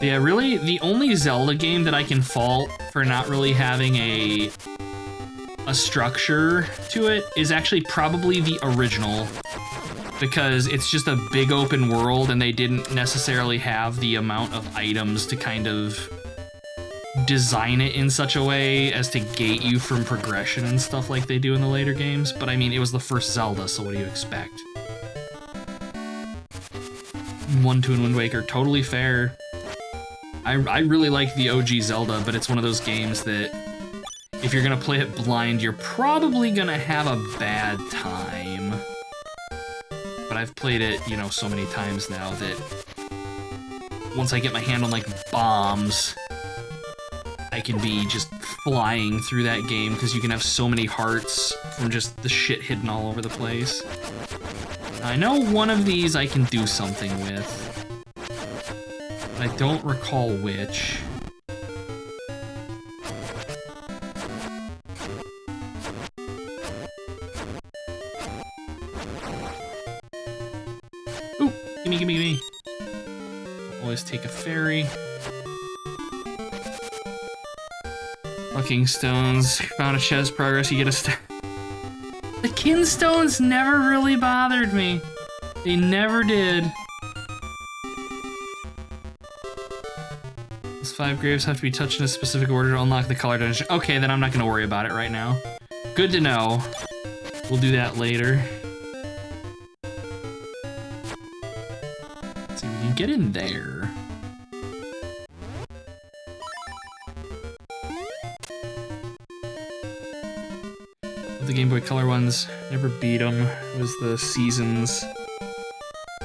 Yeah, really, the only Zelda game that I can fault for not really having a structure to it is actually probably the original, because it's just a big open world and they didn't necessarily have the amount of items to kind of design it in such a way as to gate you from progression and stuff like they do in the later games. But I mean, it was the first Zelda, so what do you expect? 1, 2, and Wind Waker, totally fair. I really like the OG Zelda, but it's one of those games that if you're gonna play it blind, you're probably gonna have a bad time. But I've played it, you know, so many times now that once I get my hand on, like, bombs, I can be just flying through that game because you can have so many hearts from just the shit hidden all over the place. I know one of these I can do something with. I don't recall which. Ooh, gimme, gimme, gimme. Always take a ferry. Fucking stones. Found a chest, progress, you get a star. The kinstones never really bothered me. They never did. 5 graves have to be touched in a specific order to unlock the color dungeon. Okay, then I'm not gonna worry about it right now. Good to know. We'll do that later. Let's see if we can get in there. The Game Boy Color ones, never beat them. It was the Seasons.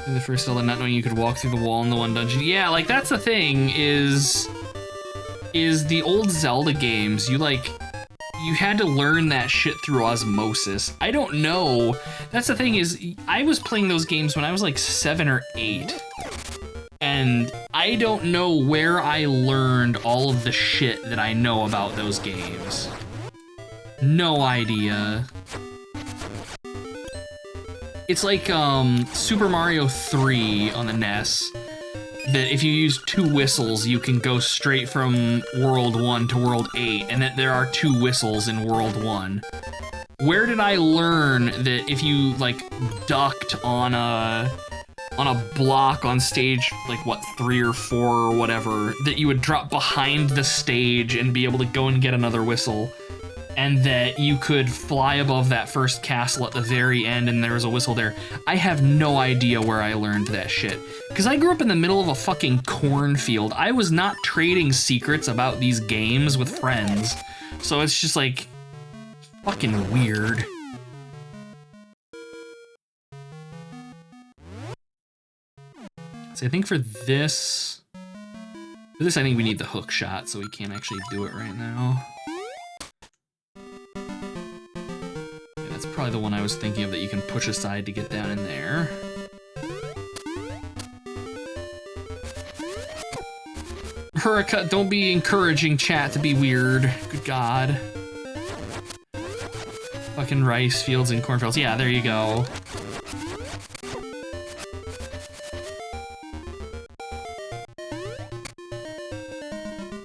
In the first Zelda, not knowing you could walk through the wall in the one dungeon. Yeah, like, that's the thing, is the old Zelda games, you had to learn that shit through osmosis. I don't know. That's the thing, is I was playing those games when I was like 7 or 8. And I don't know where I learned all of the shit that I know about those games. No idea. It's like Super Mario 3 on the NES, that if you use 2 whistles, you can go straight from World 1 to World 8, and that there are 2 whistles in World 1. Where did I learn that if you, like, ducked on a block on stage, like, what, 3 or 4 or whatever, that you would drop behind the stage and be able to go and get another whistle? And that you could fly above that first castle at the very end and there was a whistle there. I have no idea where I learned that shit. Because I grew up in the middle of a fucking cornfield. I was not trading secrets about these games with friends. So it's just like, fucking weird. So I think for this I think we need the hook shot, so we can't actually do it right now. That's probably the one I was thinking of that you can push aside to get down in there. Hurricane, don't be encouraging chat to be weird. Good God. Fucking rice fields and cornfields. Yeah, there you go.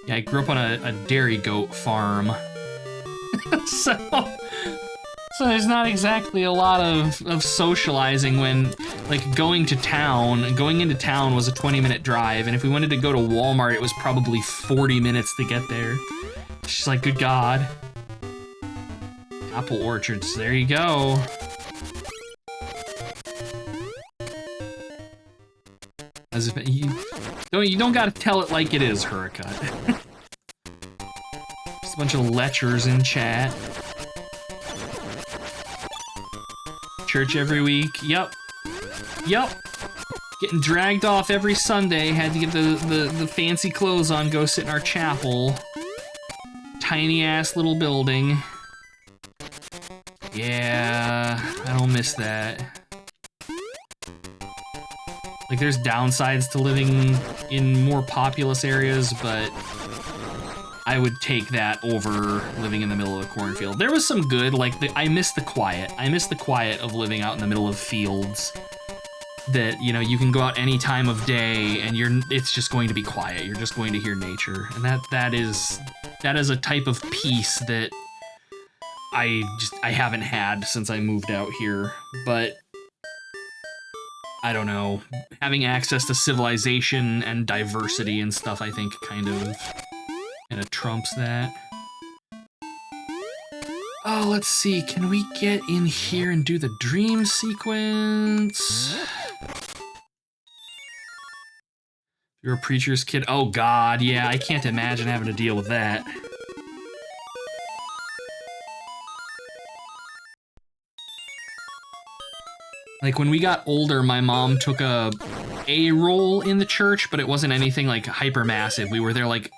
Yeah, I grew up on a dairy goat farm. So there's not exactly a lot of socializing when, like, going into town was a 20-minute drive, and if we wanted to go to Walmart, it was probably 40 minutes to get there. It's just like, good God. Apple orchards, there you go. As if you don't gotta tell it like it is, Hurricane. Just a bunch of lechers in chat. Church every week. Yep. Getting dragged off every Sunday. Had to get the fancy clothes on, go sit in our chapel. Tiny ass little building. Yeah, I don't miss that. Like, there's downsides to living in more populous areas, but I would take that over living in the middle of a cornfield. There was some good, like, I miss the quiet. I miss the quiet of living out in the middle of fields that, you know, you can go out any time of day and it's just going to be quiet. You're just going to hear nature. And that is a type of peace that I haven't had since I moved out here. But I don't know, having access to civilization and diversity and stuff, I think kind of trumps that. Oh, let's see, can we get in here and do the dream sequence? You're a preacher's kid. Oh God, yeah, I can't imagine having to deal with that. Like, when we got older, my mom took a role in the church, but it wasn't anything like hyper massive. We were there like,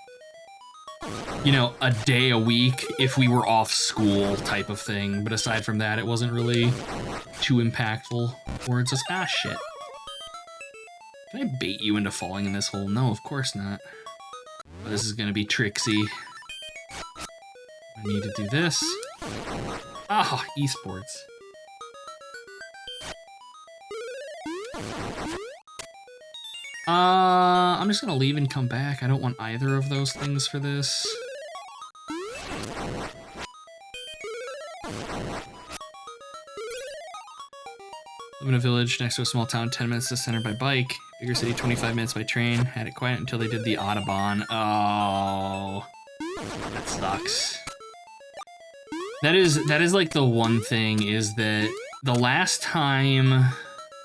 you know, a day a week if we were off school type of thing. But aside from that, it wasn't really too impactful towards us. Ah, shit. Can I bait you into falling in this hole? No, of course not. But this is gonna be tricksy. I need to do this. Ah, esports. I'm just gonna leave and come back. I don't want either of those things for this. Live in a village next to a small town, 10 minutes to the center by bike. Bigger city, 25 minutes by train. Had it quiet until they did the Audubon. Oh, that sucks. That is like the one thing, is that the last time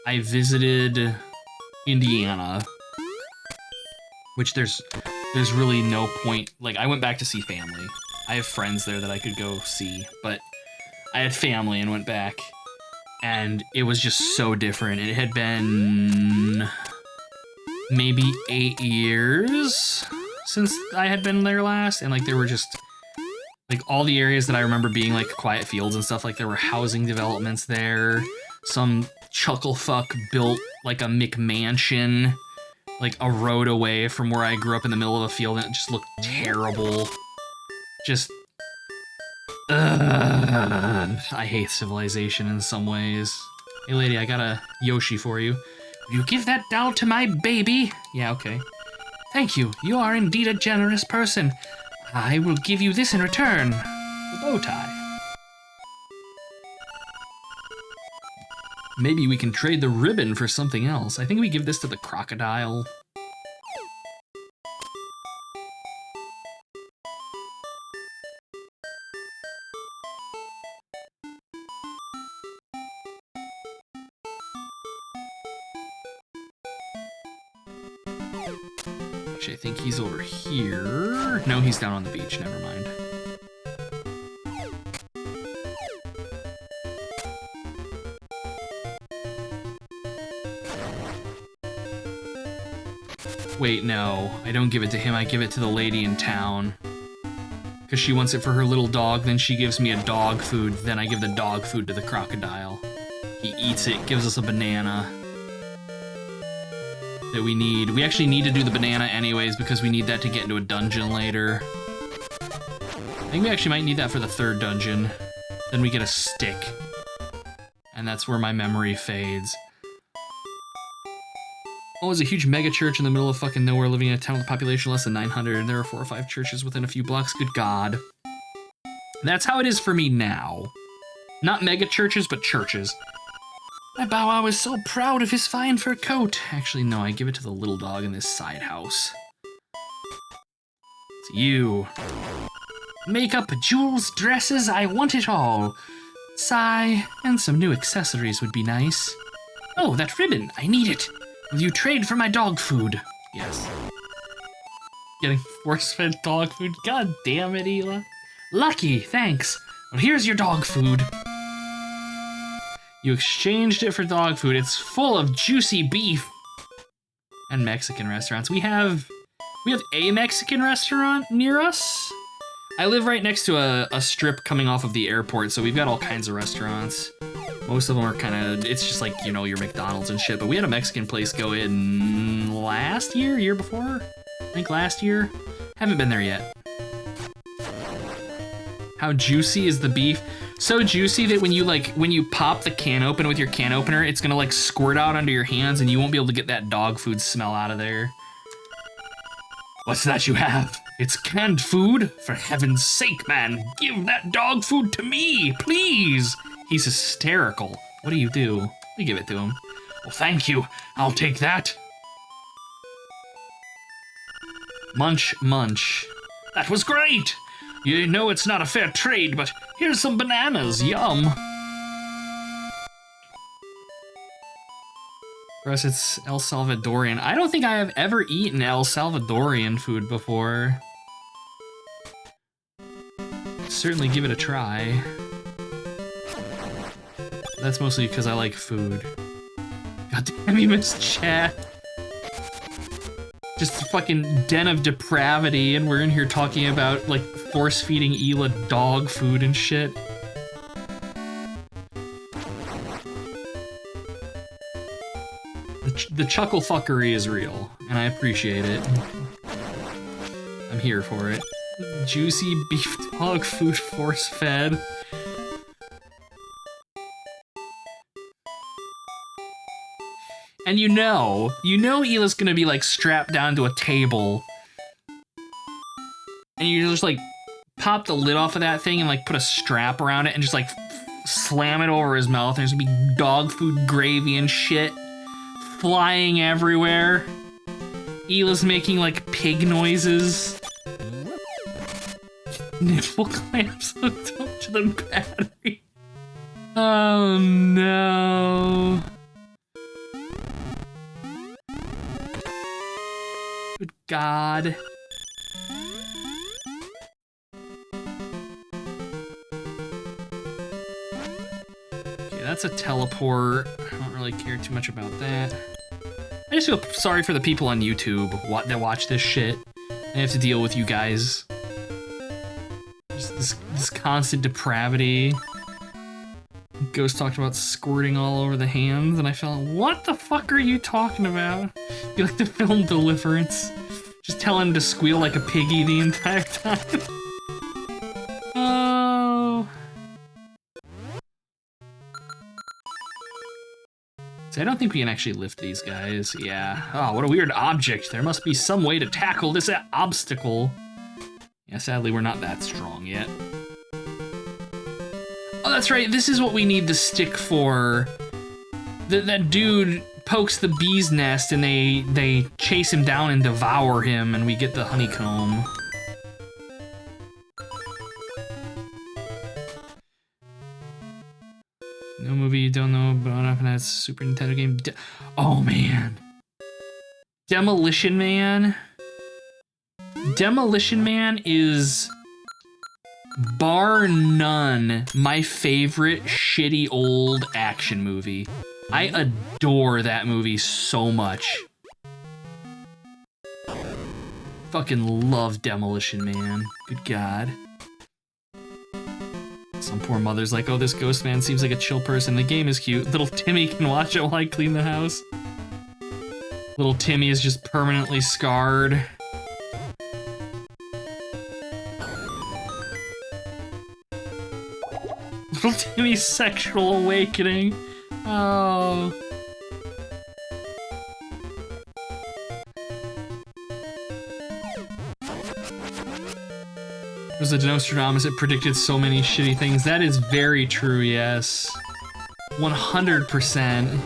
I visited Indiana, which there's really no point, like, I went back to see family. I have friends there that I could go see, but I had family and went back, and it was just so different. It had been maybe 8 years since I had been there last, and like there were just like all the areas that I remember being like quiet fields and stuff, like there were housing developments there. Some chucklefuck built like a McMansion like a road away from where I grew up in the middle of a field, and it just looked terrible. Just I hate civilization in some ways. Hey lady, I got a Yoshi for you. Will you give that doll to my baby? Yeah, okay. Thank you. You are indeed a generous person. I will give you this in return. The bow tie. Maybe we can trade the ribbon for something else. I think we give this to the crocodile. Actually, I think he's over here. No, he's down on the beach. Never mind. Wait, no. I don't give it to him. I give it to the lady in town. Because she wants it for her little dog, then she gives me a dog food, then I give the dog food to the crocodile. He eats it, gives us a banana that we need. We actually need to do the banana anyways because we need that to get into a dungeon later. I think we actually might need that for the third dungeon. Then we get a stick. And that's where my memory fades. Oh, there's a huge mega church in the middle of fucking nowhere, living in a town with a population less than 900, and there are 4 or 5 churches within a few blocks. Good God. That's how it is for me now. Not mega churches, but churches. My Bow Wow is so proud of his fine fur coat. Actually, no, I give it to the little dog in this side house. It's you. Makeup, jewels, dresses, I want it all. Sigh, and some new accessories would be nice. Oh, that ribbon, I need it. Will you trade for my dog food? Yes. Getting force-fed dog food? God damn it, Hila. Lucky, thanks. Well, here's your dog food. You exchanged it for dog food. It's full of juicy beef. And Mexican restaurants. We have a Mexican restaurant near us. I live right next to a strip coming off of the airport, so we've got all kinds of restaurants. Most of them are kind of, it's just like, you know, your McDonald's and shit, but we had a Mexican place go in last year, year before? I think last year. Haven't been there yet. How juicy is the beef? So juicy that when you pop the can open with your can opener, it's gonna like squirt out under your hands and you won't be able to get that dog food smell out of there. What's that you have? It's canned food? For heaven's sake, man, give that dog food to me, please. He's hysterical. What do? You give it to him. Well, thank you. I'll take that. Munch, munch. That was great. You know it's not a fair trade, but here's some bananas. Yum. For us, it's El Salvadorian. I don't think I have ever eaten El Salvadorian food before. Certainly give it a try. That's mostly because I like food. God damn, you missed chat. Just a fucking den of depravity, and we're in here talking about, like, force-feeding Hila dog food and shit. The chuckle fuckery is real, and I appreciate it. I'm here for it. Juicy beef dog food force-fed. And you know Hila's gonna be like strapped down to a table. And you just like pop the lid off of that thing and like put a strap around it and just like slam it over his mouth. There's gonna be dog food gravy and shit flying everywhere. Hila's making like pig noises. Nipple clamps hooked up to the battery. Oh no. Good God. Okay, that's a teleport. I don't really care too much about that. I just feel sorry for the people on YouTube that watch this shit. I have to deal with you guys. Just this constant depravity. Ghost talked about squirting all over the hands, and I felt, what the fuck are you talking about? You like the film Deliverance? Just tell him to squeal like a piggy the entire time. Oh. So I don't think we can actually lift these guys. Yeah. Oh, what a weird object. There must be some way to tackle this obstacle. Yeah, sadly, we're not that strong yet. Oh, that's right. This is what we need the stick for. That dude pokes the bee's nest and they chase him down and devour him, and we get the honeycomb. No movie you don't know about enough, and that's a Super Nintendo game. Oh man. Demolition Man. Demolition Man is, bar none, my favorite shitty old action movie. I adore that movie so much. Fucking love Demolition Man. Good God. Some poor mother's like, oh, this ghost man seems like a chill person. The game is cute. Little Timmy can watch it while I clean the house. Little Timmy is just permanently scarred. Little Timmy's sexual awakening. Oh. It was a Nostradamus, it predicted so many shitty things. That is very true, yes. 100%.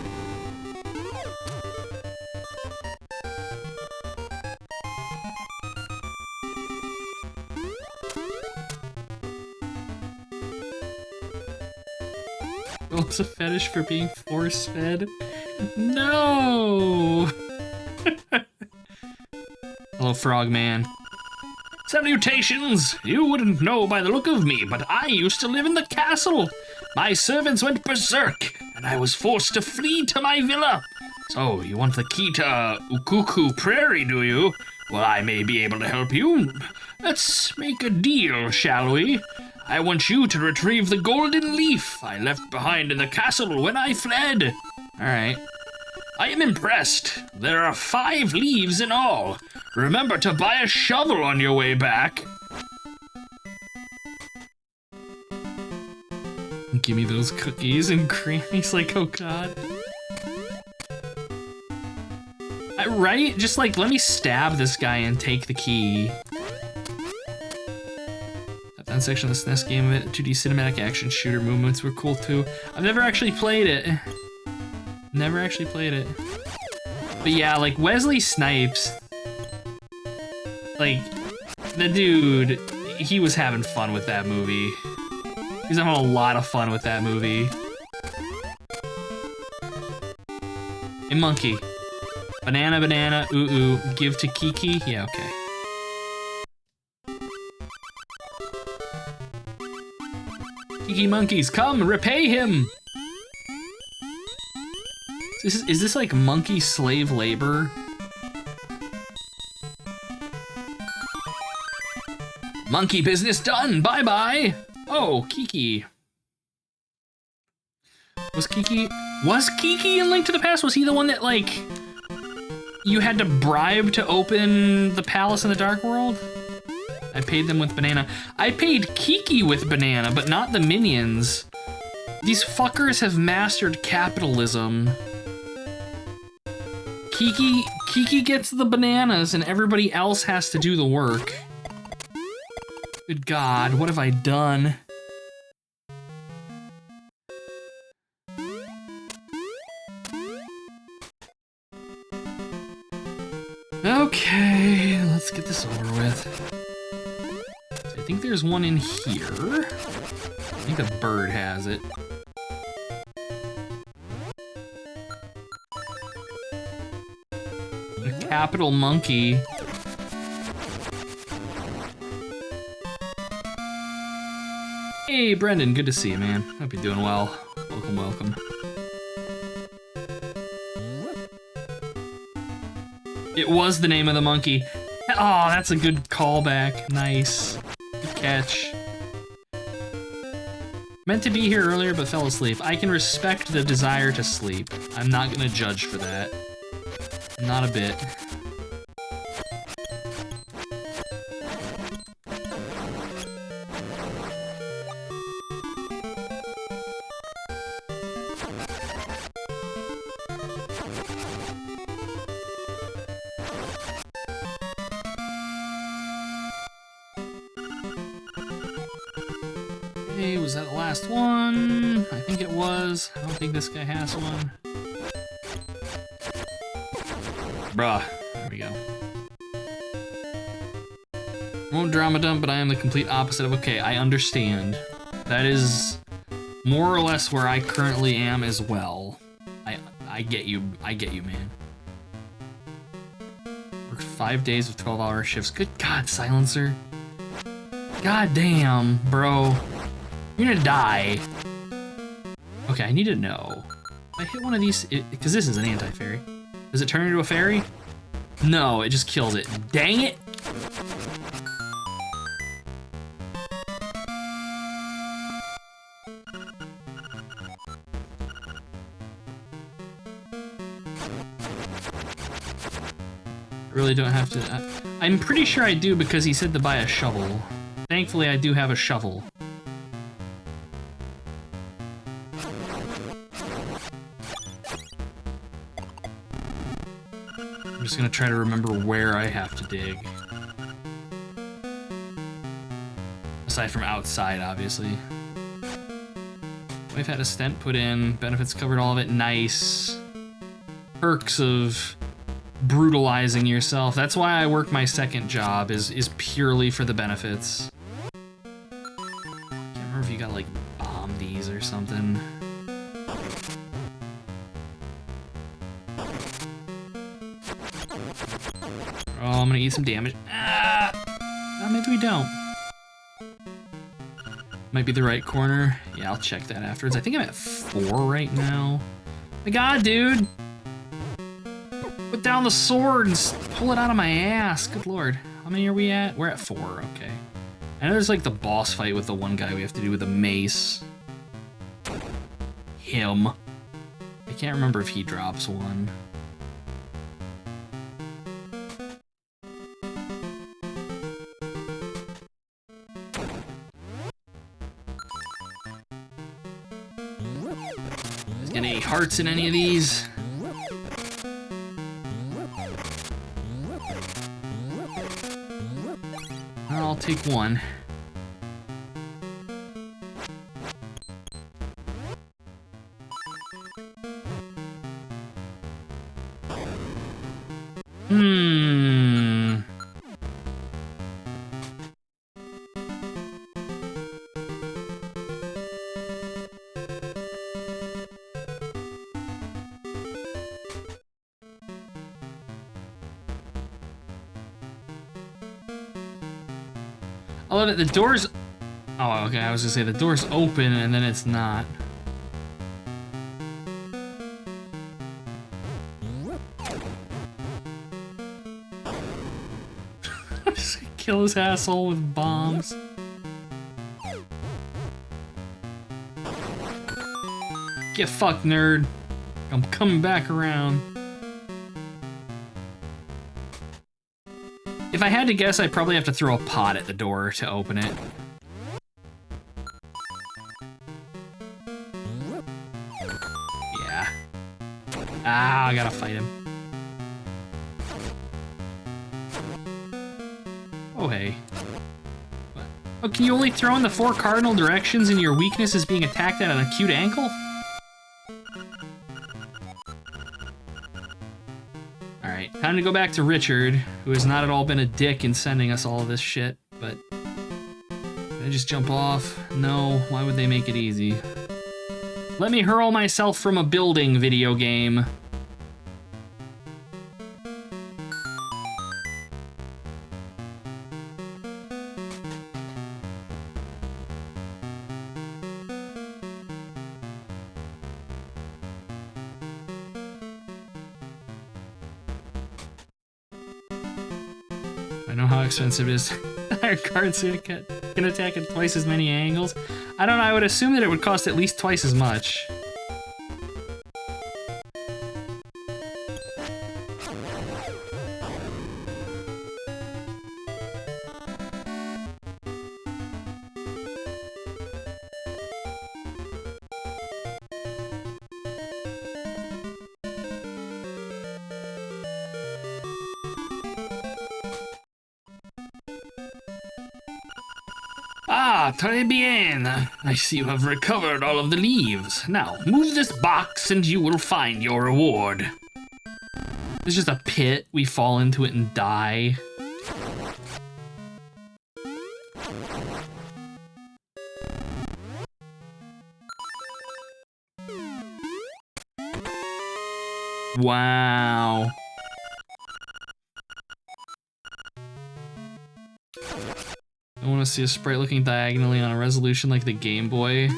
It's a fetish for being force-fed? No! Hello, Frogman. Salutations! You wouldn't know by the look of me, but I used to live in the castle. My servants went berserk, and I was forced to flee to my villa. So, you want the key to Ukuku Prairie, do you? Well, I may be able to help you. Let's make a deal, shall we? I want you to retrieve the golden leaf I left behind in the castle when I fled. Alright. I am impressed. There are 5 leaves in all. Remember to buy a shovel on your way back. give me those cookies and cream. He's like, oh god. Right? Just like, let me stab this guy and take the key. That section of the SNES game, 2D cinematic action shooter movements were cool too. I've never actually played it. Never actually played it. But yeah, like Wesley Snipes, like, the dude, he was having fun with that movie. He was having a lot of fun with that movie. A monkey. Banana, banana, ooh, ooh, give to Kiki? Yeah, okay. Kiki monkeys, come, repay him! Is this like monkey slave labor? Monkey business done, bye-bye! Oh, Kiki. Was Kiki in Link to the Past? Was he the one that, like, you had to bribe to open the palace in the Dark World? I paid them with banana. I paid Kiki with banana, but not the minions. These fuckers have mastered capitalism. Kiki gets the bananas and everybody else has to do the work. Good God, what have I done? Okay, let's get this over with. I think there's one in here. I think a bird has it. A capital monkey. Hey, Brendan, good to see you, man. Hope you're doing well. Welcome, welcome. It was the name of the monkey. Oh, that's a good callback. Nice. Good catch. Meant to be here earlier, but fell asleep. I can respect the desire to sleep. I'm not gonna judge for that. Not a bit. Okay, was that the last one? I think it was. I don't think this guy has one. Bruh. There we go. Won't drama dump, but I am the complete opposite of okay. I understand. That is more or less where I currently am as well. I get you. I get you, man. Worked 5 days of 12-hour shifts. Good God, Silencer. God damn, bro. You're gonna die. Okay, I need to know. If I hit one of these, because this is an anti-fairy. Does it turn into a fairy? No, it just kills it. Dang it! I really don't have to. I'm pretty sure I do because he said to buy a shovel. Thankfully, I do have a shovel. I'm just gonna try to remember where I have to dig. Aside from outside, obviously. We've had a stent put in, benefits covered all of it, nice. Perks of brutalizing yourself. That's why I work my second job, is purely for the benefits. Can't remember if you got like bomb these or something. Oh, I'm gonna eat some damage. Ah! Oh, maybe we don't. Might be the right corner. Yeah, I'll check that afterwards. I think I'm at 4 right now. My God, dude! Put down the sword and pull it out of my ass. Good Lord. How many are we at? We're at 4, okay. I know there's like the boss fight with the one guy we have to do with a mace. Him. I can't remember if he drops one. hearts in any of these? I'll take one. I love it. The door's... Oh, okay. I was gonna say the door's open and then it's not. Just kill his asshole with bombs. Get fucked, nerd. I'm coming back around. If I had to guess, I'd probably have to throw a pot at the door to open it. Yeah. Ah, I gotta fight him. Oh, hey. What? Oh, can you only throw in the 4 cardinal directions and your weakness is being attacked at an acute angle? Alright, time to go back to Richard, who has not at all been a dick in sending us all of this shit, but... Did I just jump off? No, why would they make it easy? Let me hurl myself from a building, video game. I know how expensive it is. Higher cards can attack at twice as many angles. I don't know, I would assume that it would cost at least twice as much. Ah, très bien. I see you have recovered all of the leaves. Now, move this box and you will find your reward. It's just a pit. We fall into it and die. Wow. I want to see a sprite looking diagonally on a resolution like the Game Boy.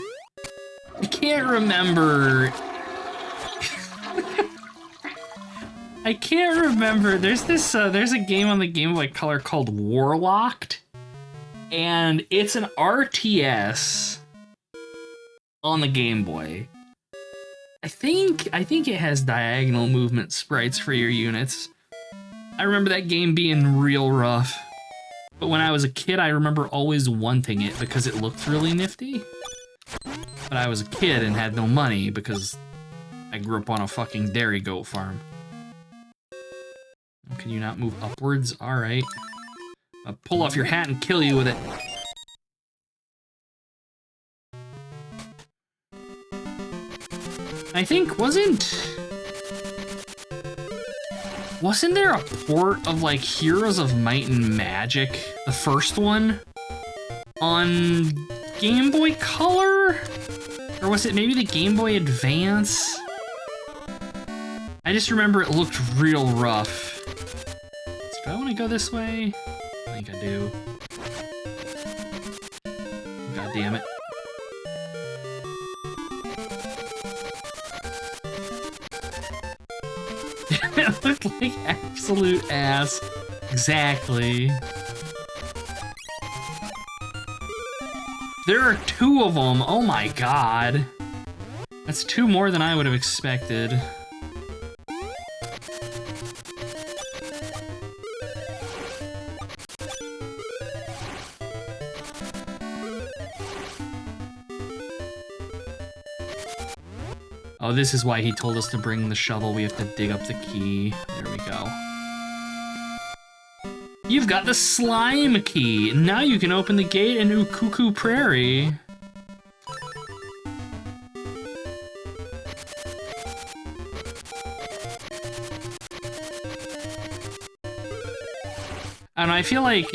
I can't remember. I can't remember. There's this. There's a game on the Game Boy Color called Warlocked, and it's an RTS on the Game Boy. I think it has diagonal movement sprites for your units. I remember that game being real rough. But when I was a kid, I remember always wanting it because it looked really nifty. But I was a kid and had no money because I grew up on a fucking dairy goat farm. Can you not move upwards? Alright. I'll pull off your hat and kill you with it. I think, wasn't there a port of, like, Heroes of Might and Magic, the first one, on Game Boy Color? Or was it maybe the Game Boy Advance? I just remember it looked real rough. So do I want to go this way? I think I do. God damn it. It looked like absolute ass. Exactly. There are 2 of them. Oh my god. That's 2 more than I would have expected. Oh, this is why he told us to bring the shovel. We have to dig up the key. There we go. You've got the slime key. Now you can open the gate in Ukuku Prairie. And I feel like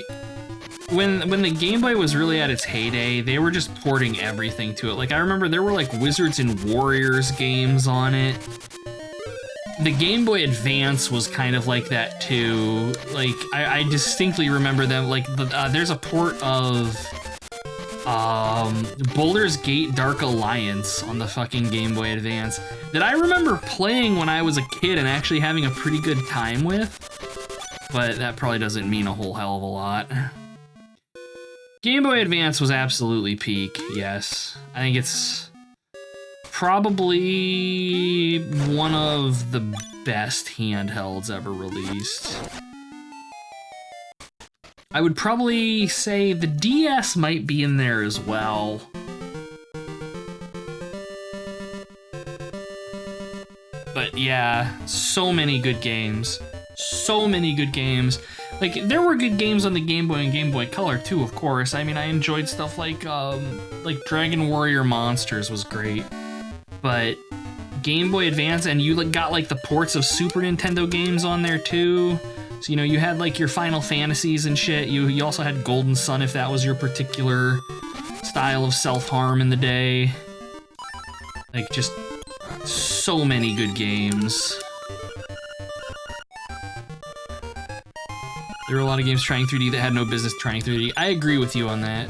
when the Game Boy was really at its heyday, they were just porting everything to it. Like, I remember there were like Wizards and Warriors games on it. The Game Boy Advance was kind of like that too. Like, I distinctly remember them. Like, there's a port of Baldur's Gate Dark Alliance on the fucking Game Boy Advance that I remember playing when I was a kid and actually having a pretty good time with. But that probably doesn't mean a whole hell of a lot. Game Boy Advance was absolutely peak, yes. I think it's probably one of the best handhelds ever released. I would probably say the DS might be in there as well. But yeah, so many good games. So many good games. Like, there were good games on the Game Boy and Game Boy Color too, of course. I mean, I enjoyed stuff like Dragon Warrior Monsters was great. But Game Boy Advance, and you got like the ports of Super Nintendo games on there too. So, you know, you had like your Final Fantasies and shit. You also had Golden Sun if that was your particular style of self-harm in the day. Like, just so many good games. There were a lot of games trying 3D that had no business trying 3D. I agree with you on that.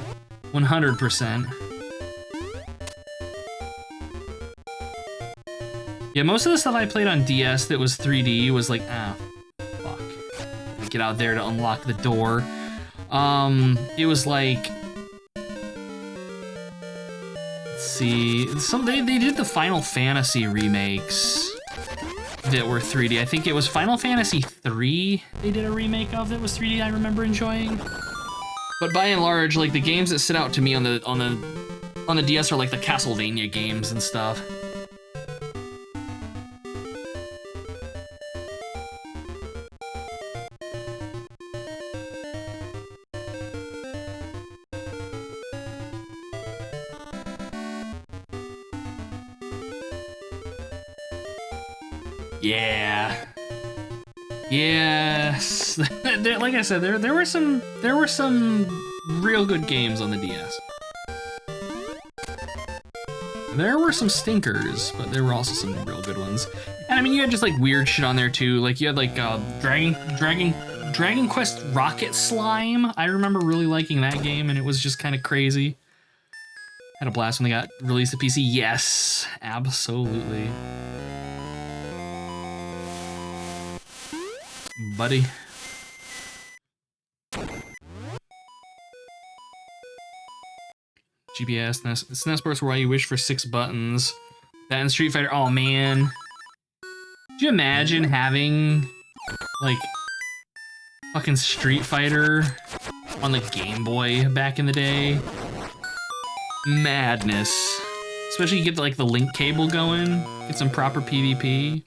100%. Yeah, most of the stuff I played on DS that was 3D was like, fuck. I get out there to unlock the door. It was like... Let's see... They did the Final Fantasy remakes that were 3D. I think it was Final Fantasy 3 they did a remake of that was 3D I remember enjoying. But by and large, like, the games that sit out to me on the DS are like the Castlevania games and stuff. Yeah. Yes. Like I said, there were some real good games on the DS. There were some stinkers, but there were also some real good ones. And I mean, you had just like weird shit on there too. Like you had like Dragon Quest Rocket Slime. I remember really liking that game, and it was just kind of crazy. Had a blast when they got released to PC. Yes, absolutely. Buddy. GPS, SNES Sports where you wish for 6 buttons. That in Street Fighter, oh man. Could you imagine having, like, fucking Street Fighter on the Game Boy back in the day? Madness. Especially you get, like, the link cable going, get some proper PvP.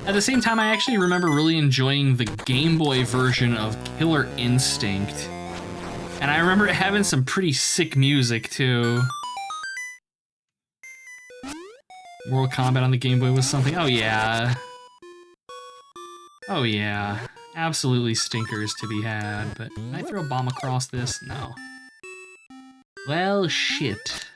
At the same time, I actually remember really enjoying the Game Boy version of Killer Instinct. And I remember it having some pretty sick music, too. Mortal Kombat on the Game Boy was something. Oh, yeah. Oh, yeah. Absolutely stinkers to be had, but can I throw a bomb across this? No. Well, shit.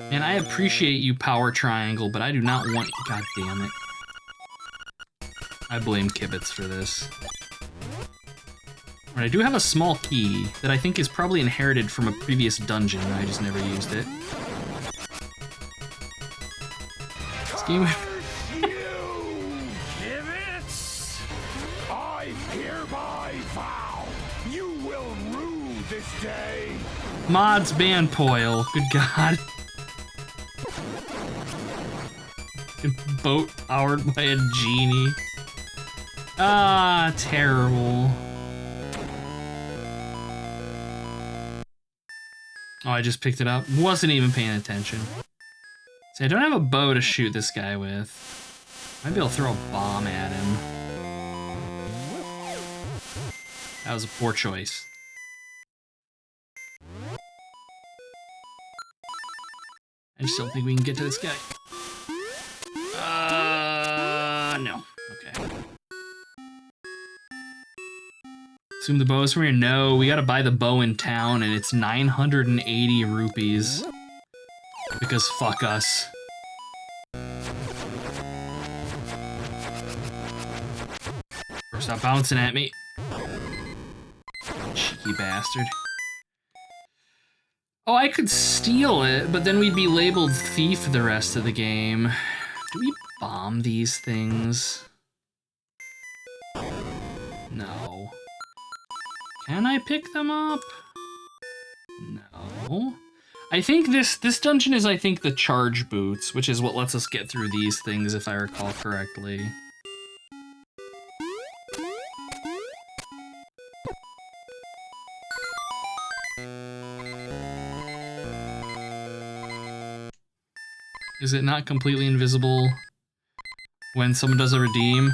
And I appreciate you, Power Triangle, but I do not want... God damn it. I blame Kibitz for this. But I do have a small key that I think is probably inherited from a previous dungeon. I just never used it. This game... Kibitz! I hereby vow you will rue this day. Mods ban Poil. Good God. Boat powered by a genie. Ah, terrible. Oh, I just picked it up. Wasn't even paying attention. See, I don't have a bow to shoot this guy with. Might be able to throw a bomb at him. That was a poor choice. I just don't think we can get to this guy. No. Okay. Assume the bow is from here? No, we gotta buy the bow in town, and it's 980 rupees. Because fuck us. Stop bouncing at me. Cheeky bastard. Oh, I could steal it, but then we'd be labeled thief the rest of the game. Do we bomb these things? No. Can I pick them up? No. I think this dungeon is, I think, the charge boots, which is what lets us get through these things, if I recall correctly. Is it not completely invisible when someone does a redeem?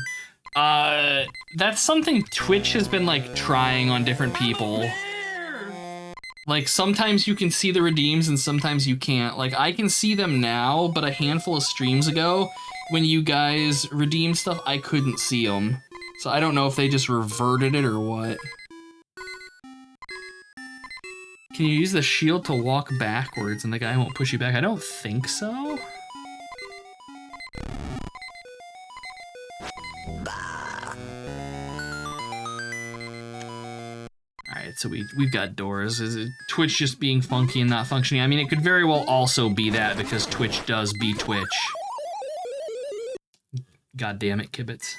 That's something Twitch has been, like, trying on different people. Like, sometimes you can see the redeems and sometimes you can't. Like, I can see them now, but a handful of streams ago, when you guys redeemed stuff, I couldn't see them. So I don't know if they just reverted it or what. Can you use the shield to walk backwards and the guy won't push you back? I don't think so. Alright, so we've got doors. Is it Twitch just being funky and not functioning? I mean, it could very well also be that because Twitch does be Twitch. God damn it, Kibitz.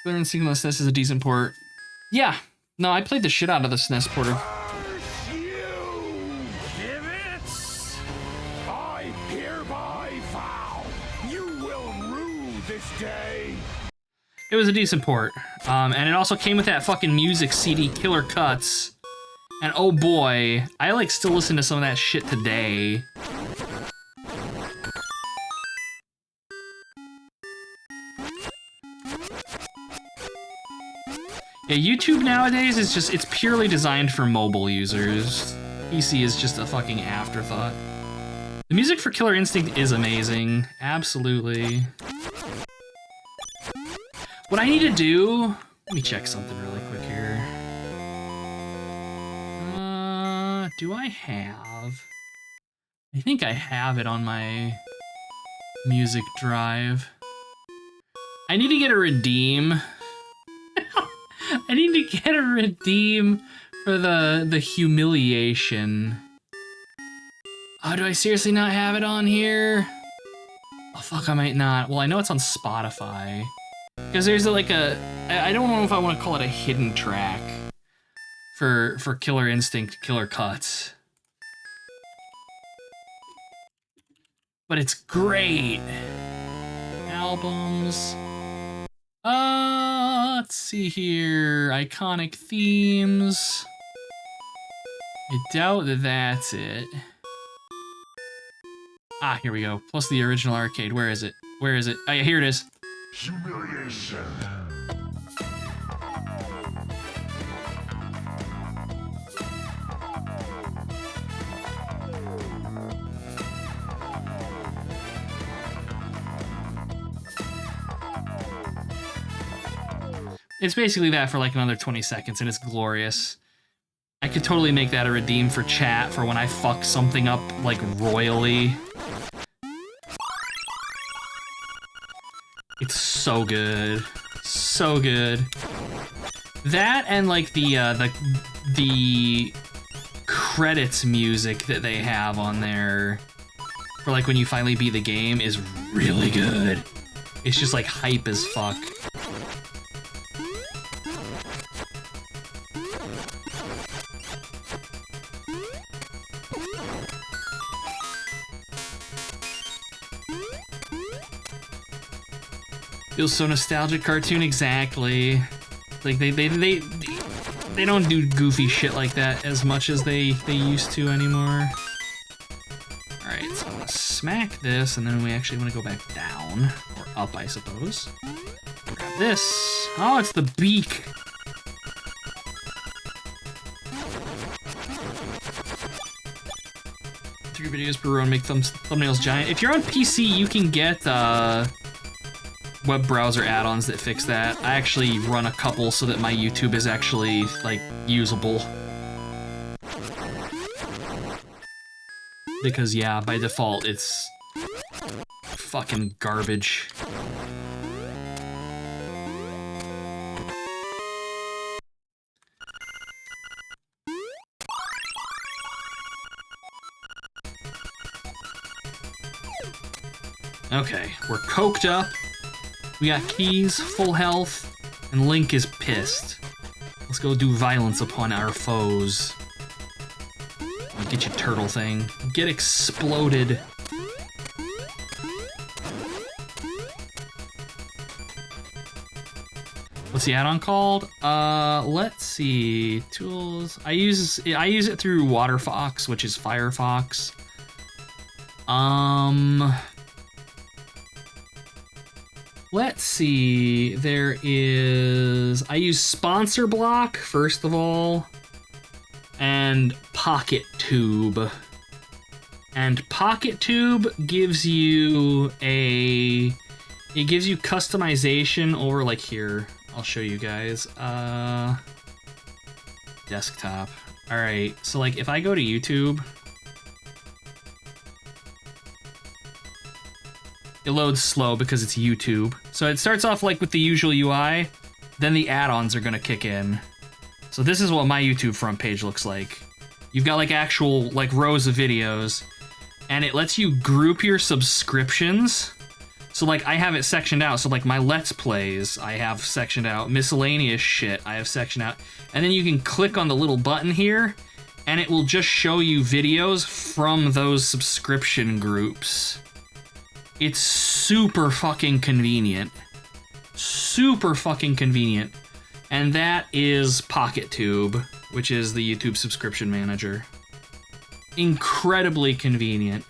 Killer Instinct on the SNES is a decent port. Yeah. No, I played the shit out of the SNES porter. Curse you, Kibitz! I hereby vow you will rue this day. It was a decent port. And it also came with that fucking music CD, Killer Cuts. And oh boy, I like still listen to some of that shit today. Yeah, YouTube nowadays is just, it's purely designed for mobile users. PC is just a fucking afterthought. The music for Killer Instinct is amazing. Absolutely. What I need to do, let me check something really quick here. Do I have? I think I have it on my music drive. I need to get a redeem. I need to get a redeem for the humiliation. Oh, do I seriously not have it on here? Oh, fuck, I might not. Well, I know it's on Spotify. Because there's like a, I don't know if I want to call it a hidden track for Killer Instinct, Killer Cuts. But it's great. Albums. Let's see here. Iconic themes. I doubt that that's it. Ah, here we go. Plus the original arcade. Where is it? Where is it? Oh yeah, here it is. Humiliation. It's basically that for like another 20 seconds, and it's glorious. I could totally make that a redeem for chat for when I fuck something up, like, royally. It's so good. So good. That and, like, the credits music that they have on there for, like, when you finally beat the game is really good. It's just, like, hype as fuck. Feels so nostalgic. Cartoon, exactly. Like they don't do goofy shit like that as much as they used to anymore. All right, so I'm gonna smack this, and then we actually want to go back down or up, I suppose. Grab this. Oh, it's the beak. Videos per row and make thumbnails giant. If you're on PC, you can get web browser add-ons that fix that. I actually run a couple so that my YouTube is actually, like, usable. Because, yeah, by default, it's fucking garbage. Okay, we're coked up, we got keys, full health, and Link is pissed. Let's go do violence upon our foes. Get your turtle thing. Get exploded. What's the add-on called? Let's see. Tools. I use it through WaterFox, which is Firefox. Let's see, there is, I use Sponsor Block, first of all, and Pocket Tube. And Pocket Tube gives you it gives you customization over, like, here, I'll show you guys, desktop. All right, so, like, if I go to YouTube, it loads slow because it's YouTube. So it starts off like with the usual UI, then the add-ons are gonna kick in. So this is what my YouTube front page looks like. You've got like actual like rows of videos, and it lets you group your subscriptions. So like I have it sectioned out, so like my Let's Plays, I have sectioned out, miscellaneous shit, I have sectioned out. And then you can click on the little button here, and it will just show you videos from those subscription groups. It's super fucking convenient. Super fucking convenient. And that is PocketTube, which is the YouTube subscription manager. Incredibly convenient.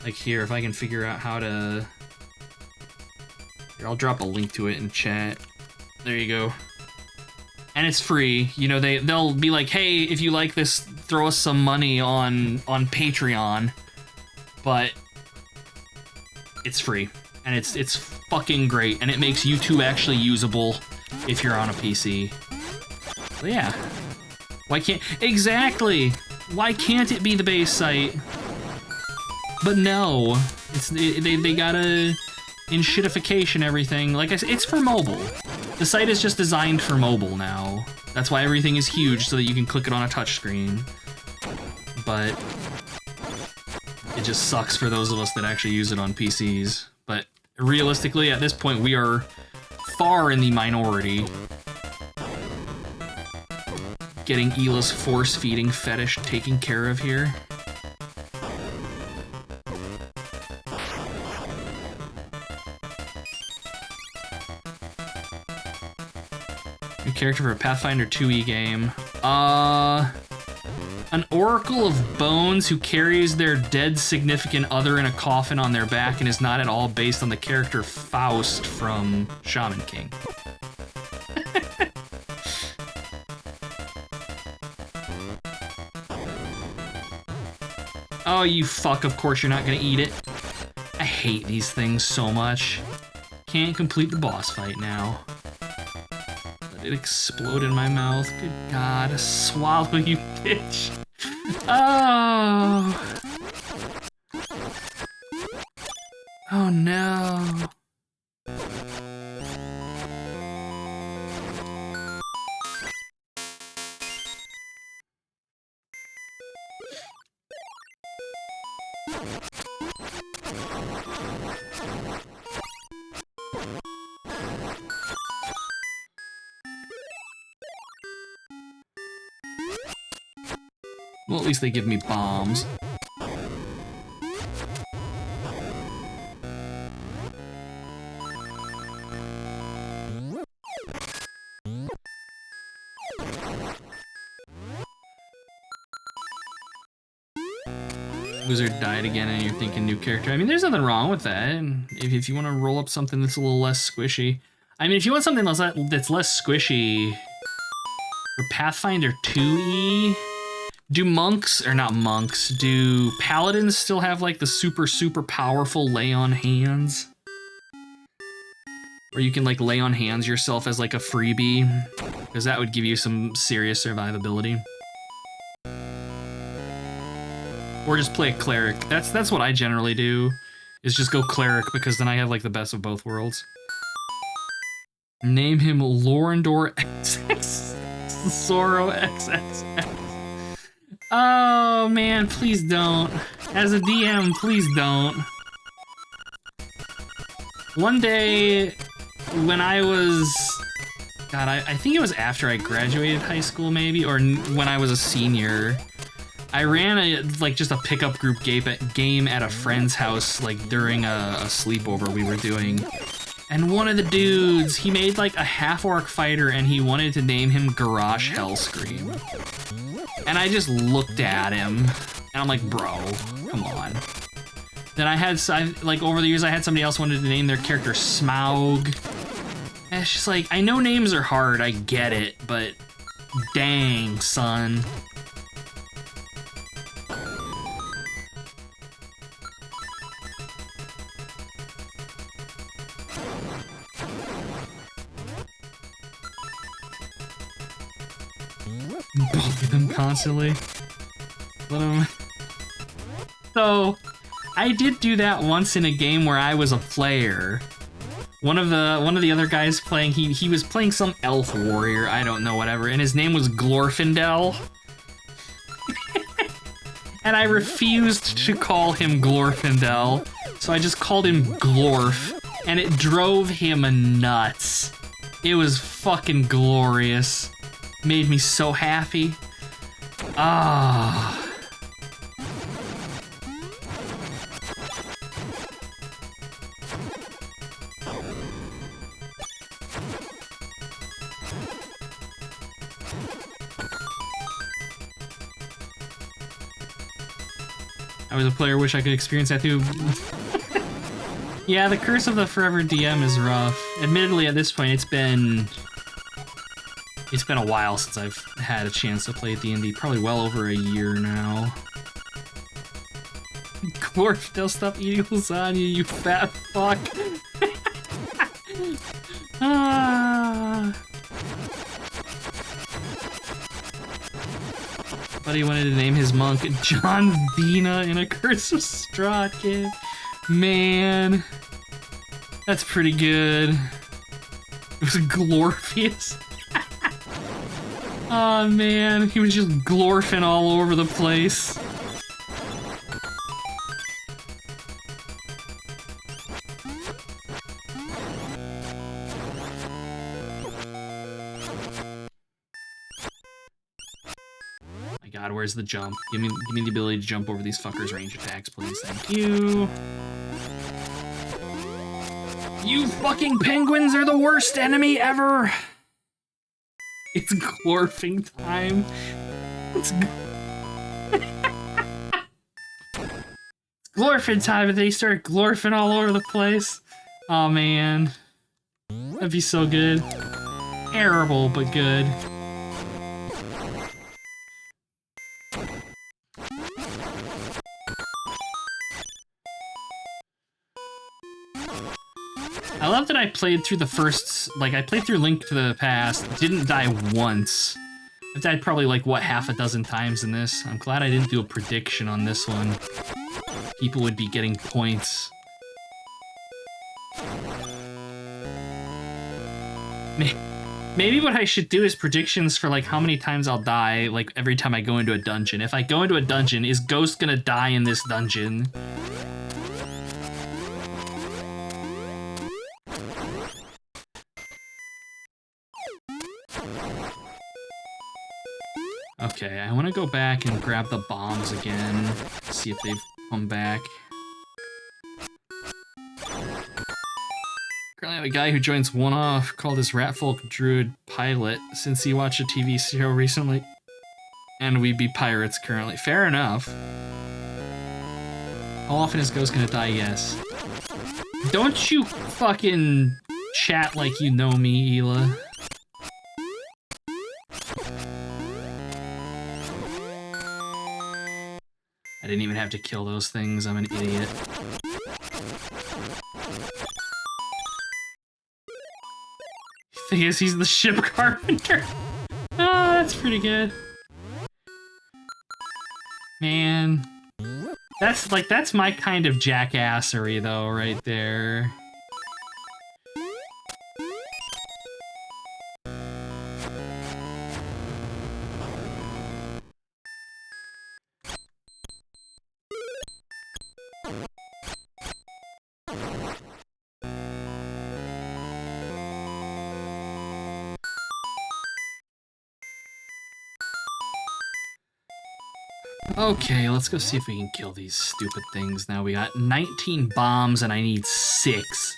Like here, if I can figure out how to... Here, I'll drop a link to it in chat. There you go. And it's free. You know, they'll be like, hey, if you like this, throw us some money on Patreon. But it's free, and it's fucking great, and it makes YouTube actually usable if you're on a PC. So yeah, why can't, exactly, why can't it be the base site? But no, they gotta enshittification everything. Like I said, it's for mobile. The site is just designed for mobile now. That's why everything is huge, so that you can click it on a touchscreen. But it just sucks for those of us that actually use it on PCs. But realistically, at this point, we are far in the minority. Getting Ela's force-feeding fetish taken care of here. New character for a Pathfinder 2e game. An Oracle of Bones who carries their dead significant other in a coffin on their back and is not at all based on the character Faust from Shaman King. Oh, you fuck, of course you're not gonna eat it. I hate these things so much. Can't complete the boss fight now. Let it explode in my mouth. Good God, swallow, you bitch. Oh. Oh no. Well, at least they give me bombs. Wizard died again and you're thinking new character. I mean, there's nothing wrong with that. If you want to roll up something that's a little less squishy. I mean, if you want something that's less squishy, for Pathfinder 2e, do monks, or not monks, do paladins still have like the super powerful lay on hands? Where you can like lay on hands yourself as like a freebie? Because that would give you some serious survivability. Or just play a cleric. That's what I generally do, is just go cleric, because then I have like the best of both worlds. Name him Lorendor XX. Zoro XXX. Oh man, please don't. As a DM, please don't. One day, when I was... God, I think it was after I graduated high school maybe, or when I was a senior, I ran just a pickup group game at a friend's house, like during a sleepover we were doing. And one of the dudes, he made like a half-orc fighter and he wanted to name him Garrosh Hellscream. And I just looked at him and I'm like, bro, come on. Then over the years I had somebody else wanted to name their character Smaug. And it's just like, I know names are hard, I get it, but dang, son. Bully them constantly. Let them... So, I did do that once in a game where I was a player. One of the other guys playing, he was playing some elf warrior, I don't know, whatever, and his name was Glorfindel. And I refused to call him Glorfindel, so I just called him Glorf, and it drove him nuts. It was fucking glorious. Made me so happy. Ah. I was a player, wish I could experience that too. Yeah, the curse of the Forever DM is rough. Admittedly, at this point, it's been a while since I've had a chance to play D&D, probably well over a year now. Glorfindel, stop eating lasagna, you fat fuck. Ah. Buddy wanted to name his monk John Vina in A Curse of Strahd, kid. Man, that's pretty good. It was Glorpheus. Oh man, he was just glorfing all over the place. My god, where's the jump? Give me the ability to jump over these fuckers' range attacks, please. Thank you. You fucking penguins are the worst enemy ever! It's glorfing time. It's glorfing time, and they start glorfing all over the place. Oh man. That'd be so good. Terrible, but good. I love that I played through the first, I played through Link to the Past, didn't die once. I've died probably half a dozen times in this. I'm glad I didn't do a prediction on this one. People would be getting points. Maybe what I should do is predictions for how many times I'll die, every time I go into a dungeon. If I go into a dungeon, is Ghost gonna die in this dungeon? Okay, I want to go back and grab the bombs again, see if they've come back. Currently I have a guy who joins one-off called his Ratfolk Druid Pilot since he watched a TV show recently. And we be pirates currently. Fair enough. How often is Ghost gonna die? Yes. Don't you fucking chat like you know me, Hila. I didn't even have to kill those things. I'm an idiot. Thing is, he's the ship carpenter. Ah, that's pretty good. Man. That's my kind of jackassery though, right there. Okay, let's go see if we can kill these stupid things now. We got 19 bombs and I need 6.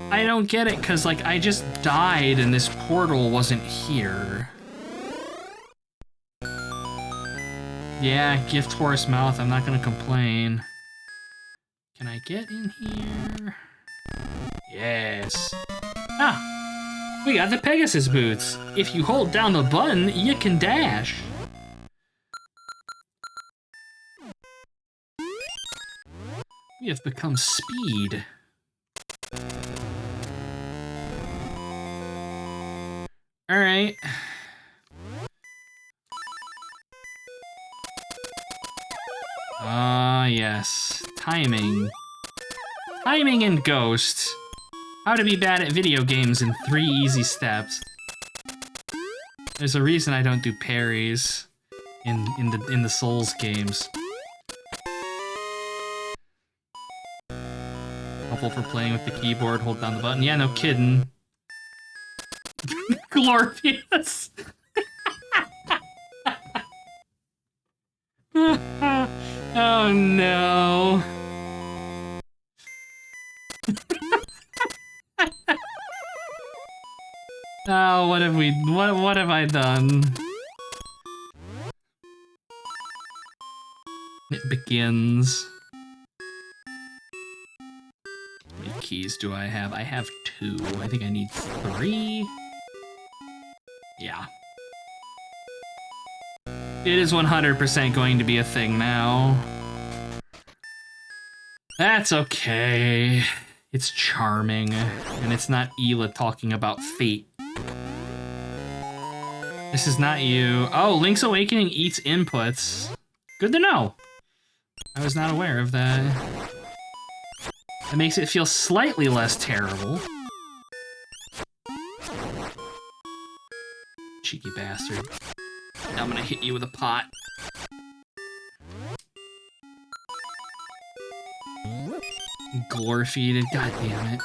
I don't get it, cause like I just died and this portal wasn't here. Yeah, gift horse mouth, I'm not gonna complain. Can I get in here? Yes. Ah, we got the Pegasus boots. If you hold down the button, you can dash. We have become Speed. All right. Ah, yes. Timing. Timing and Ghost. How to be bad at video games in 3 easy steps. There's a reason I don't do parries in the Souls games. Helpful for playing with the keyboard, hold down the button. Yeah, no kidding. Glorious. Oh no. Oh, what have I done? It begins. How many keys do I have? I have 2. I think I need 3. Yeah. It is 100% going to be a thing now. That's okay. It's charming, and it's not Hila talking about fate. This is not you. Oh, Link's Awakening eats inputs. Good to know. I was not aware of that. It makes it feel slightly less terrible. Cheeky bastard. Now I'm gonna hit you with a pot. Glorfeated, god damn it.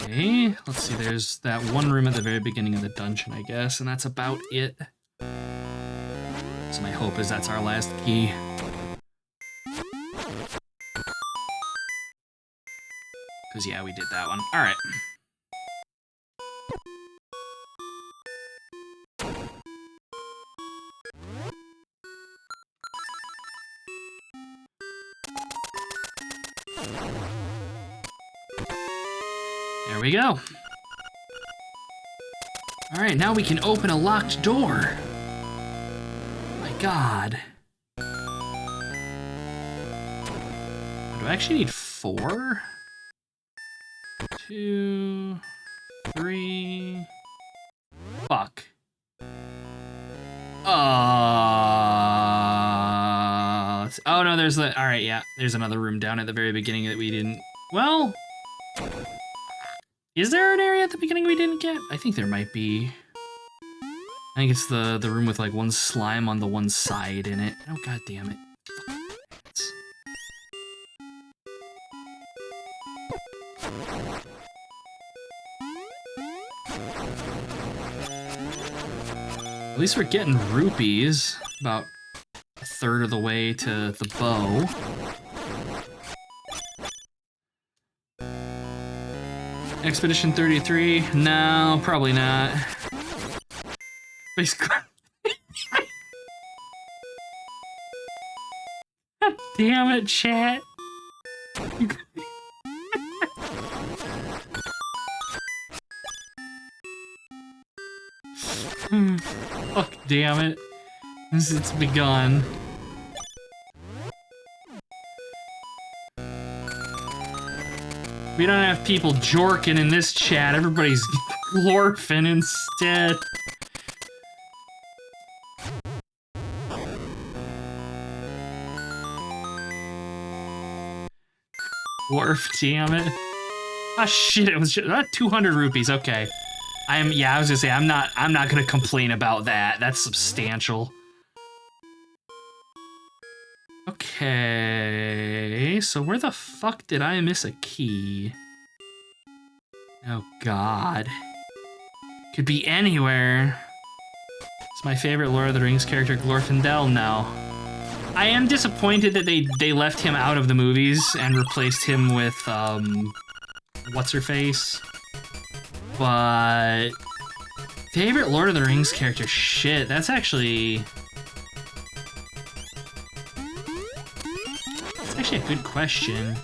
Okay, let's see, there's that one room at the very beginning of the dungeon, I guess, and that's about it. So my hope is that's our last key. Because, yeah, we did that one. All right. There we go. All right, now we can open a locked door. My God. Do I actually need 4? 2, 3. Fuck. Oh no, there's the. All right, yeah. There's another room down at the very beginning that we didn't. Well, is there an area at the beginning we didn't get? I think there might be. I think it's the room with like one slime on the one side in it. Oh god damn it. At least we're getting rupees. About a third of the way to the bow. Expedition 33? No, probably not. God damn it, chat. Fuck damn it. It's begun. We don't have people jorking in this chat. Everybody's glorfing instead. Glorf, damn it. Ah shit, it was just 200 rupees, okay. I was gonna say I'm not gonna complain about that. That's substantial. Okay, so where the fuck did I miss a key? Oh god. Could be anywhere. It's my favorite Lord of the Rings character, Glorfindel, now. I am disappointed that they left him out of the movies and replaced him with, what's-her-face? But... favorite Lord of the Rings character? Shit, that's actually... that's actually a good question.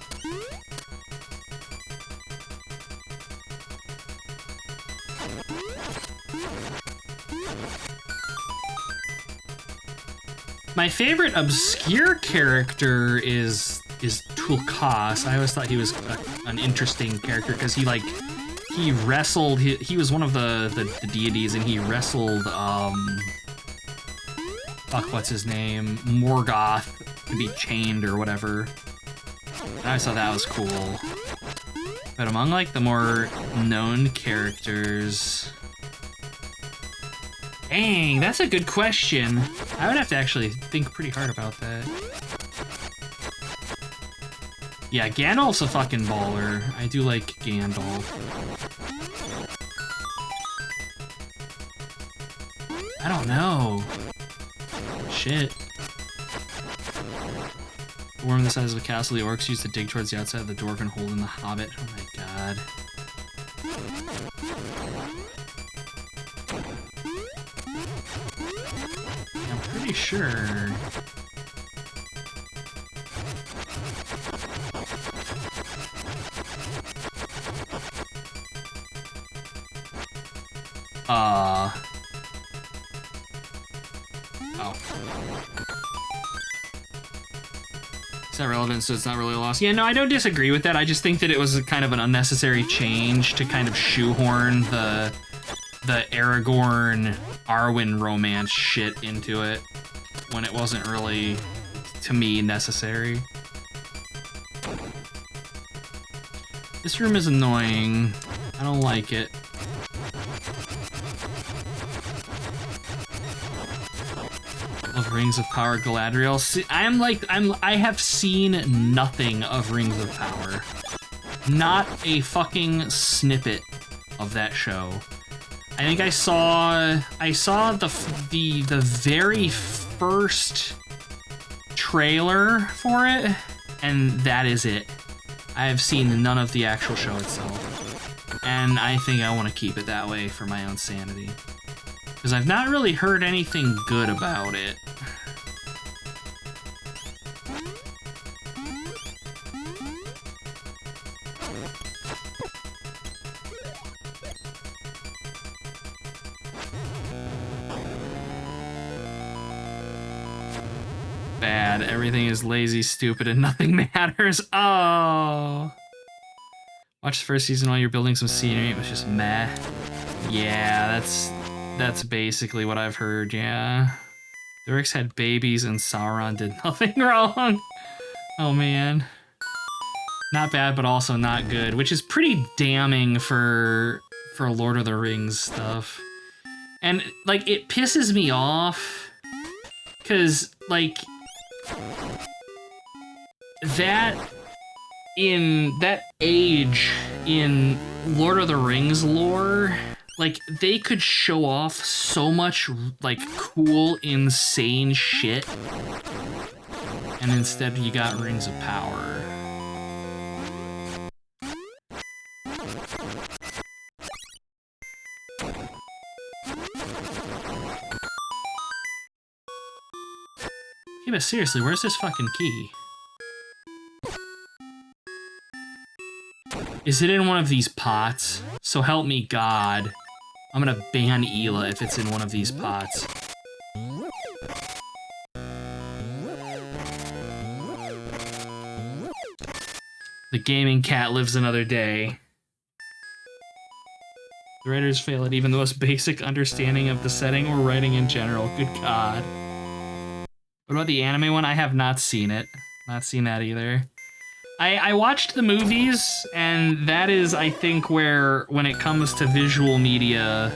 My favorite obscure character is Tulkas. I always thought he was an interesting character because he wrestled. He was one of the deities, and he wrestled fuck, what's his name? Morgoth to be chained or whatever. And I always thought that was cool. But among like the more known characters. Dang, that's a good question. I would have to actually think pretty hard about that. Yeah, Gandalf's a fucking baller. I do like Gandalf. I don't know. Shit. Worm the size of a castle, the orcs used to dig towards the outside of the dwarven hole in the Hobbit. Oh my god. I'm pretty sure. Oh. It's not relevant, so it's not really a loss. Yeah, no, I don't disagree with that. I just think that it was kind of an unnecessary change to kind of shoehorn the Aragorn Arwen romance shit into it when it wasn't really, to me, necessary. This room is annoying. I don't like it. Of Rings of Power Galadriel. See, I have seen nothing of Rings of Power. Not a fucking snippet of that show. I think I saw the very first trailer for it, and that is it. I have seen none of the actual show itself. And I think I want to keep it that way for my own sanity. Because I've not really heard anything good about it. Bad. Everything is lazy, stupid, and nothing matters. Oh. Watch the first season while you're building some scenery. It was just meh. Yeah, that's basically what I've heard, yeah. The orcs had babies and Sauron did nothing wrong. Oh man. Not bad, but also not good, which is pretty damning for Lord of the Rings stuff. And, like, it pisses me off, because, like, that age in Lord of the Rings lore, like, they could show off so much, like, cool, insane shit, and instead you got Rings of Power. Yeah, but seriously, where's this fucking key? Is it in one of these pots? So help me God. I'm gonna ban Hila if it's in one of these pots. The gaming cat lives another day. The writers fail at even the most basic understanding of the setting or writing in general. Good God. What about the anime one? I have not seen it. Not seen that either. I watched the movies, and that is, I think, where, when it comes to visual media,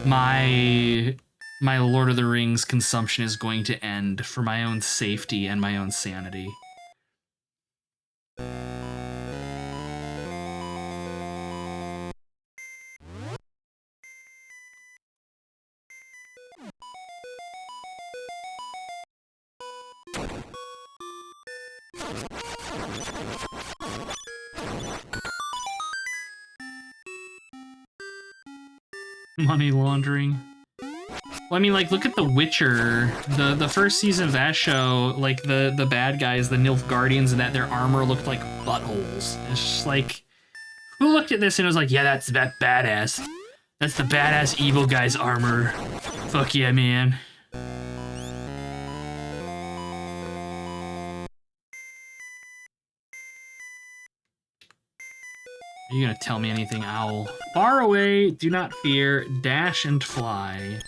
my Lord of the Rings consumption is going to end for my own safety and my own sanity. Money laundering. Well, I mean, like, look at The Witcher. The first season of that show, like, the bad guys, the Nilfgaardians, and that their armor looked like buttholes. It's just like, who looked at this and was like, yeah, that's that badass. That's the badass evil guy's armor. Fuck yeah, man. Are you gonna tell me anything, owl? Far away, do not fear, dash and fly.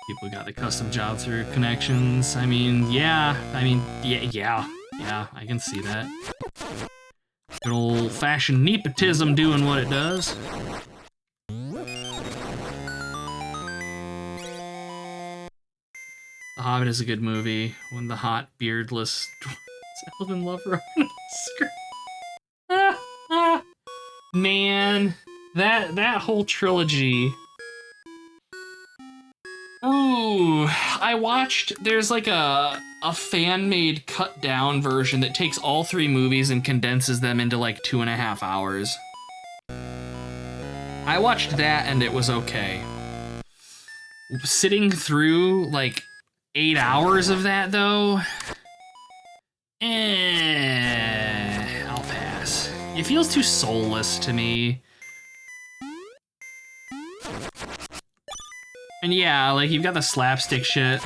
People got the custom job through connections. I mean, yeah, I can see that. Good old-fashioned nepotism doing what it does. The Hobbit is a good movie. When the hot, beardless elven lover on the screen. Man, that whole trilogy. Ooh, I watched, there's like a fan-made cut-down version that takes all three movies and condenses them into like 2.5 hours. I watched that and it was okay. Sitting through like 8 hours of that though, I'll pass. It feels too soulless to me. And yeah, like, you've got the slapstick shit.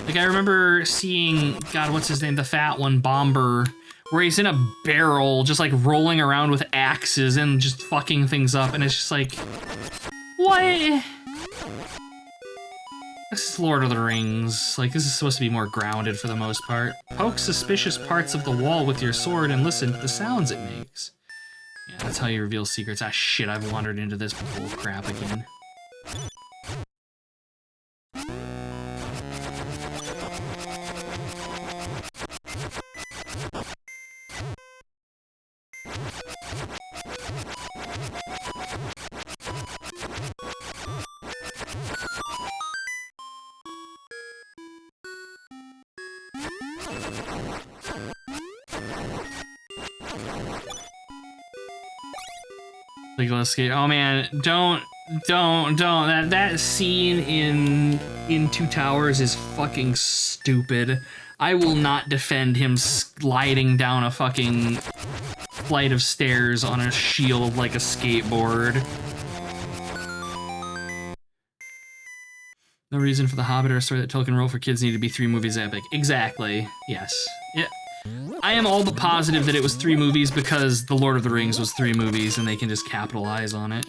Like, I remember seeing, God, what's his name? The fat one, Bomber, where he's in a barrel, just, like, rolling around with axes and just fucking things up, and it's just like, what? This is Lord of the Rings. Like, this is supposed to be more grounded for the most part. Poke suspicious parts of the wall with your sword and listen to the sounds it makes. Yeah, that's how you reveal secrets. Ah, shit, I've wandered into this bull crap again. Legal escape. Oh man, don't. That scene in Two Towers is fucking stupid. I will not defend him sliding down a fucking flight of stairs on a shield like a skateboard. No reason for The Hobbit or a story that Tolkien wrote for kids needed to be 3 movies epic. Exactly. Yes. Yeah. I am all but positive that it was 3 movies because The Lord of the Rings was 3 movies and they can just capitalize on it.